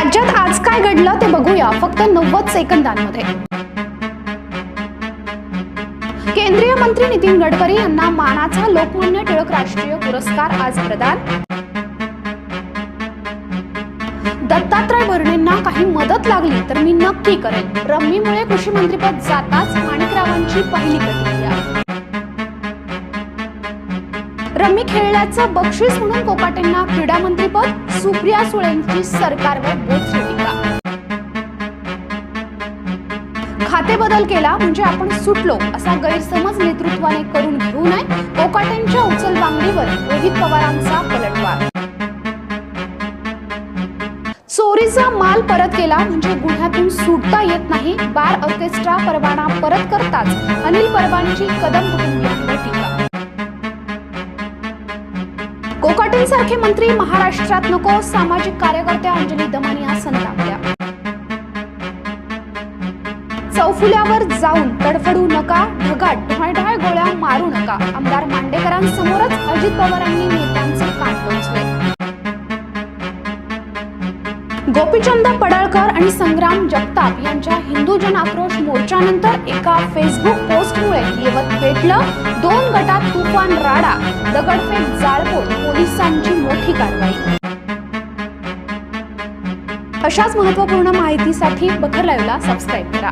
राज्यात आज काय घडलं ते बघूया फक्त 90 सेकंदांमध्ये। केंद्रीय मंत्री नितीन गडकरी यांना मानाचा लोकमान्य टिळक राष्ट्रीय पुरस्कार आज प्रदान। दत्तात्रय भरणेंना काही मदत लागली तर मी नक्की करेन, रम्मीमुळे कृषी मंत्रीपद जाताच माणिकरावांची पहिली प्रतिक्रिया। रम्मी खेळल्याचं बक्षीस म्हणून कोकाटेंना क्रीडा मंत्रीपद, सुप्रिया सुळेंची सरकारवर बोचरी टीका। खाते बदल केला म्हणजे आपण सुटलो असा गैरसमज नेतृत्वाने करून घेऊ नये, कोकाटेंच्या उचलबांगडीवर रोहित पवारांचा पलटवार। चोरीचा माल परत केला म्हणजे गुन्ह्यातून सुटता येत नाही, बार ऑर्केस्ट्रा परवाना परत करताच अनिल परबांची कदम कुटुंबियांवर टीका। कोकाटेंसारखे मंत्री महाराष्ट्रात नको, सामाजिक कार्यकर्त्या अंजली दमानिया संतापल्या। चौफुल्यावर जाऊन तडफडू नका, ढगात ढाळढाळ गोळ्या मारू नका, आमदार मांडेकरांसमोरच अजित पवारांनी नेत्यांचे कान टोचले। गोपीचंद पडळकर आणि संग्राम जगताप यांच्या हिंदू जन आक्रोश मोर्चानंतर एका फेसबुक पोस्टमुळे येवत पेटलं, 2 गटात तुफान राडा, दगडफेक जाळपोळ, पोलिसांची मोठी कारवाई। अशाच महत्त्वपूर्ण माहितीसाठी बखर लाईव्हला सबस्क्राईब करा।